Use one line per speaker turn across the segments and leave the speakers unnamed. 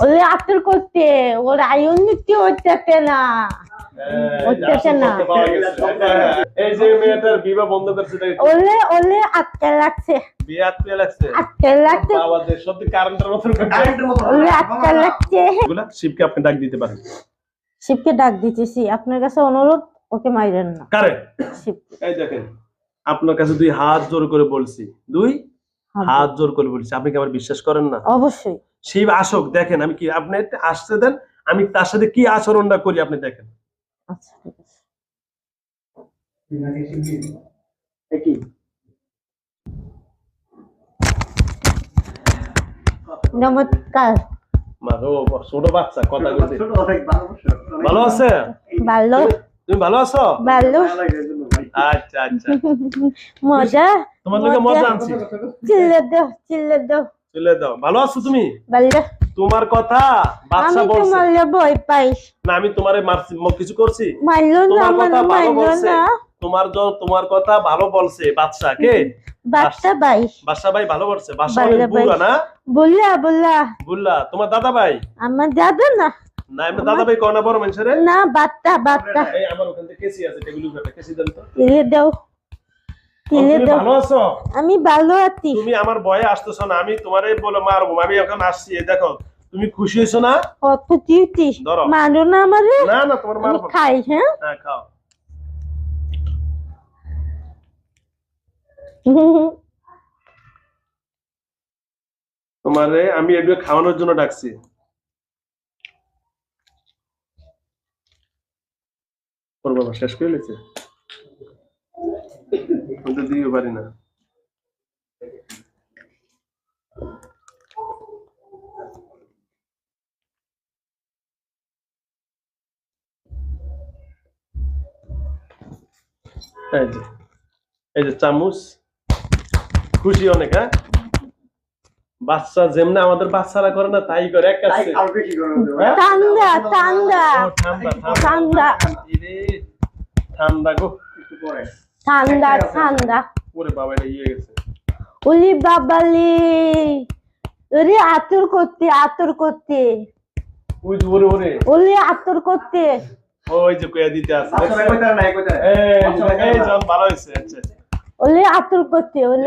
ওলে আতর করতে ওর আয়ুন্নতি হচ্ছে না
এই যে মেয়েটার বিবাহ বন্ধ করছে
ওলে ওলে আটকে লাগছে
বিয়ে আটকে লাগছে আওয়াজে সত্যি কারেন্টের মতো
ওলে আটকে লাগছে
এগুলা শিবকে আপনি ডাক দিতে পারেন
শিবকে ডাক দিতেছি আপনার কাছে অনুরোধ ওকে মাইরেন না
কারে
শিব
এই দেখেন আপনার কাছে দুই হাত জোর করে বলছি দুই হাত জোর করে বলছি আপনি কি আমার বিশ্বাস করেন না
অবশ্যই
শিব আসুক দেখেন আমি কি আপনি আসতে দেন আমি তার সাথে কি আচরণটা করি আপনি দেখেন
আচ্ছা ঠিক আছে
একই
নমস্কার
মাগো ছোট বাচ্চা কথা বলতে ভালো আছে
ভালো
তুমি ভালো আছো
ভালো
আচ্ছা আচ্ছা
মজা
তোমার লগে মজা আনছি
চিল্লে দাও
চলে দাও ভালো আছো তুমি
ভালো
তোমার কথা বাচ্চা
আমি
বলছে
তোমার ভয় পাই
না আমি তোমারে মারছি কিছু করছি
মারলো না
তোমার কথা ভালো
মারলো
বলছে
না
তোমার কথা ভালো বলছে বাচ্চা কে
বাচ্চা ভাই
বাচ্চা ভাই ভালো বলছে বাচ্চা ভাই বুলা না
বুল্লা
তোমার দাদা ভাই
আমার দাদা না
না এমনি দাদা ভাই কোন বড় মানুষের
না বাচ্চা
এই আমার ওখান থেকে কেসি আছে টেবিল উপরে কেসি দেন তো
তিলে দাও
তুমি ভালো আছো
আমি ভালো আছি
তুমি আমার ভয়ে আসতেছো না আমি তোমারে বলে মারবো আমি এখন আসছি এই দেখো তুমি খুশি হইছো না
কত চিউটি মারো না আমারে
না না তোমার মারবো
খাই হ্যাঁ
হ্যাঁ খাও তোমারে আমি এগুলো খাওয়ানোর জন্য ডাকছি ওর বাবা শেষ করে লেছে কিন্তু দিতে পারি না এই যে চামচ খুশি অনেক হ্যাঁ বাচ্চা যেমনি আমাদের বাচ্চারা করে না তাই করে এক কাছে
ঠান্ডা ঠান্ডা ঠান্ডা
ঠান্ডা গো একটু পরে
ঠান্ডা ঠান্ডা
ওরে বাবা এটা ইয়ে গেছে
ওলি বাবালি ওরে আতর করতে
ওই যে ওরে ওরে
ওলি আতর করতে
ওই যে কইয়া দিতে আছে এই জন ভালো হইছে আচ্ছা
ওলি আতর করতে
ওই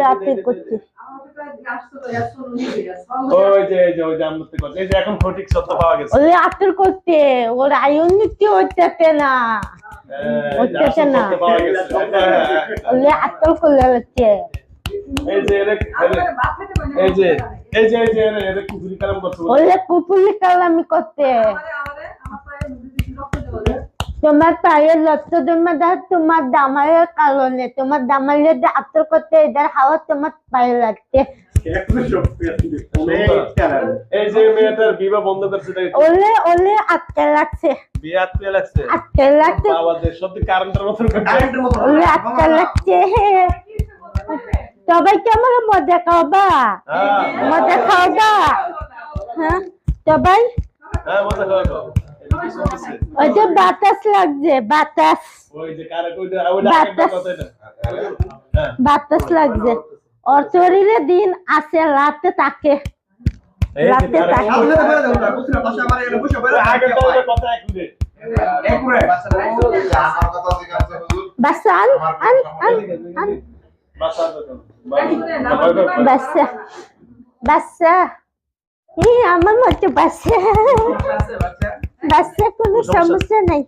যে ওই যে আমতে করতে এই যে এখন সঠিক শব্দ পাওয়া গেছে
ওলি আতর করতে ওর আয়ুন্নতি হচ্ছে না হচ্ছে না ওলি আতর করলে হচ্ছে
এই যে এই যে এই যে এই যে এর কুকুরি কালাম করতে
ওলে কুকুরি কালামি করতে তোমার পায়ের লত্ত তোমার দামালের কারণে তোমার দামালের আতর করতে এদের হাওয়া তোমার পায়ে লাগছে
এই যে মেয়েটার বিবাহ বন্ধ করছে
ওলে ওলে আটকে লাগছে
বিয়ে আটকে লাগছে আওয়াজে সত্যি কারেন্টের মতো
ওলে আটকে লাগছে সবাই কেমন মজা খাওয়াবা হ্যাঁ সবাই
মজা খাওয়াবো
ওই যে বাতাস লাগছে বাতাস লাগছে ওর শরীরে দিন আছে রাতে থাকে বাচ্চা বাচ্চা আমার মতো বাচ্চা কোনো সমস্যা নাই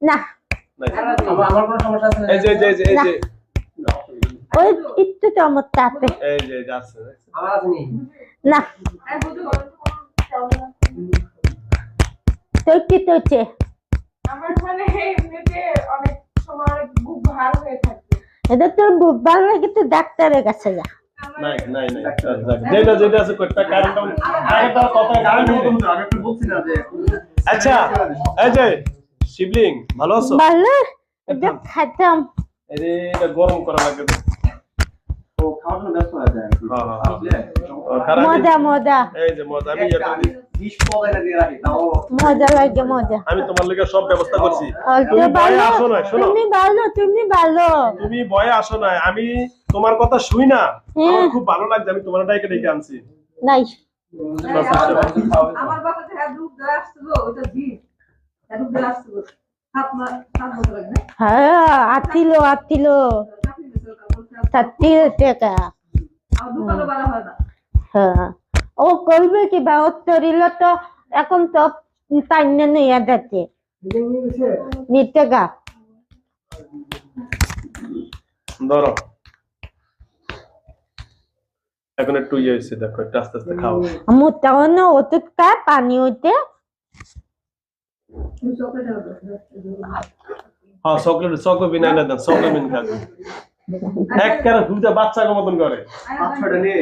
না ওই একটু চমৎকার না তোর কি তোছে
আমার মানে এমনিতে অনেক সময় বুক ভার হয়ে থাকে
এটা তোর বুক ভালো লাগে তো ডাক্তারের কাছে যা
নাই যেটা আছে কতটা কারণ আগে তো কথা আগে একটু বলছি না যে আচ্ছা এই যে শিবলিং ভালো আছো
ভালো এটা খাতাম
আরে এটা গরম করা লাগে
ও খাওয়ার জন্য ব্যস্ত হয়ে যায়
হ্যাঁ খারাপ
মজা মজা
এই যে মজা আমি এটা দিই।
20 পয়সা দিয়ে রাখি তাও
মজা লাগে মজা।
আমি তোমার লাগি সব ব্যবস্থা করছি।
অল্প
তুমি ভয়ে
ভালো,
আসো না, শোনো।
তুমি ভালো, তুমি ভালো।
তুমি ভয়ে আসো না, আমি তোমার কথা শুই না, আমার
হ্যাঁ।
খুব ভালো লাগছে, আমি তোমার ডাইকে ডেকে আনছি।
নাই
আমার বাসা থেকে দুধ দেওয়া আসছিল ওইটা দিন দুধ দেওয়া আসছিল 7 বছর আগে
হ্যাঁ আতিলো সত্যি টাকা।
আমার দোকানে বাড়া হয় না
হ্যাঁ ও করবে কি বা ওর তরিল তো এখন তো টাইনে নিয়ে যাচ্ছে নিতে গা।
ধরো এখন একটু ইয়ে হয়েছে, দেখো একটু আস্তে আস্তে খাও।
মোটাও না ওষুধ খায় পানি হইতে।
তুমি চকলেট
হ্যাঁ চকলেট বিন আইনা দেন, চকলেট বিন খাবে এক কারে দুইটা বাচ্চাকে মতন করে।
5-6টা নিয়ে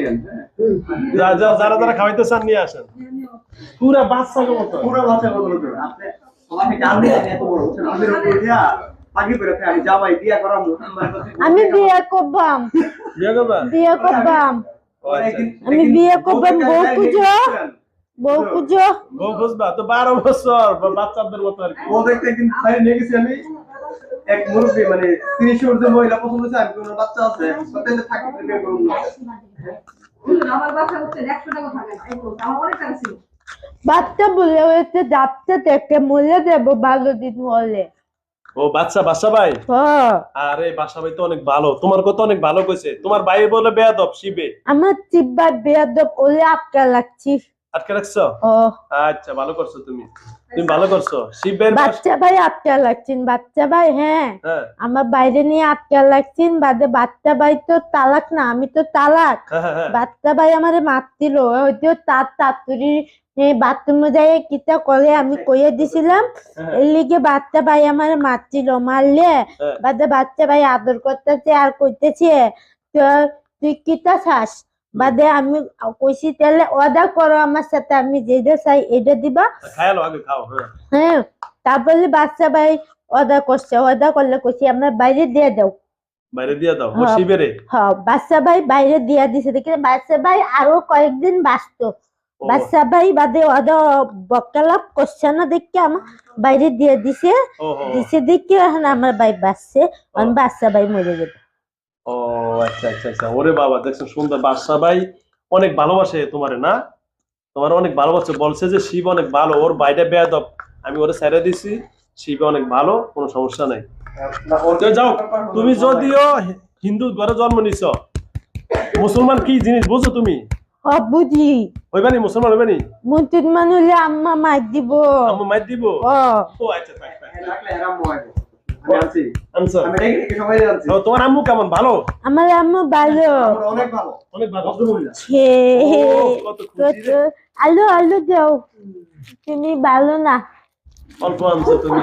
যান
যারা খাওয়াইতে চান নিয়ে আসেন, পুরা বাচ্চাকে মতন।
পুরো বাচ্চা কত লোক আপনি আমাকে জান দিয়ে এত বড় হচ্ছেন আমি রকম দিয়া পাগি করে আমি যাবাই দিয়া করামু
আমি বিয়ে করবাম
বিয়ে করবা? ও আচ্ছা।
আমি বিয়ে করবাম বউ পুজো
বউ খুঁজবা তো 12 বছর বাচ্চাদের মতো আর কি।
ও দেখতে একদিন খাই নিয়ে গেছি আমি এক মুরব্বী মানে 30 ঊর্ধ্ব মহিলা পছন্দ হয়েছে আমি কোনো বাচ্চা আছে তাহলে থাকি বিয়ে করুন না
আমার বাসা হচ্ছে 100 টাকা থাকে আমার অনেক টাকা ছিল
বাচ্চা বলে হয়েছে যাচ্ছে দেখে মরে দেবো ভালো দিন হলে।
ও বাচ্চা ভাই,
হ্যাঁ
আরে বাসা ভাই তো অনেক ভালো, তোমার কথা অনেক ভালো কইছে। তোমার ভাই বলে বেয়াদব শিবে,
আমার চিব্বার বেয়াদব ওলে আটকা লাগছি।
আটকে রাখছো?
ও
আচ্ছা ভালো করছো, তুমি ভালো করছো। শিবের
বাচ্চা ভাই আটকা লাগছেন, বাচ্চা ভাই হ্যাঁ
হ্যাঁ
আমার বাইরে নিয়ে আটকা লাগছেন বাদে বাচ্চা ভাই তো তালাক না, আমি তো তালাক।
হ্যাঁ
বাচ্চা ভাই আমারে মারছিল হয়তো তার তাতুরি বাথরুমে যাই কিতা করে আমি কইয়ে দিছিলাম এর লিগে বাচ্চা ভাই আমারে মারছিল। মারলে বাদে বাচ্চা ভাই আদর করতেছে আর কইতেছে তো তুই কিতা চাস, বাদে আমি কইছি তাহলে অর্ডার করো আমার সাথে, আমি যেটা চাই এটা দিবা।
খায়ালো আগে খাও।
হ্যাঁ তারপরে বাচ্চা ভাই অর্ডার করছে, অর্ডার করলে কইছি আমরা বাইরে দিয়ে দাও,
বাইরে দিয়ে দাও ও শিবেরে।
হ্যাঁ বাচ্চা ভাই বাইরে দিয়ে দিছে দেখে বাচ্চা ভাই আরো কয়েকদিন বাঁচতো। বাচ্চা ভাই বাদে অর্ডার বকালাপ করছে না দেখে আমার বাইরে দিয়ে দিছে দেখে এখন আমার ভাই বাঁচছে, আমি বাচ্চা ভাই মরে যাবে।
ও আচ্ছা ওরে বাবা দেখছো সুন্দর, বাদশা ভাই অনেক ভালোবাসে তোমারে না, তোমার অনেক ভালোবাসে, বলছে যে শিব অনেক ভালো, ওর বাইরে বেয়াদব আমি ওরে ছেড়ে দিছি, শিব অনেক ভালো, কোনো সমস্যা নাই। যাও তুমি যদিও হিন্দু ঘরে জন্ম নিছ, মুসলমান কি জিনিস বুঝো তুমি?
বুঝি
হইবানি মুসলমান হইবানি?
মুসলমান হলে আম্মা মার দিব।
আম্মা মার দিব? ও আচ্ছা থাক
রাখলে হারাম হয় আমি আনছি
আনসার
আমি দেখি সবাই আনছি
তোমার আম্মু কেমন? ভালো?
আমার আম্মু ভালো,
অনেক ভালো
ভদ্রমহিলা। কত খুশি রে।
আলো যাও তুমি ভালো না
অল্প আনছো তুমি।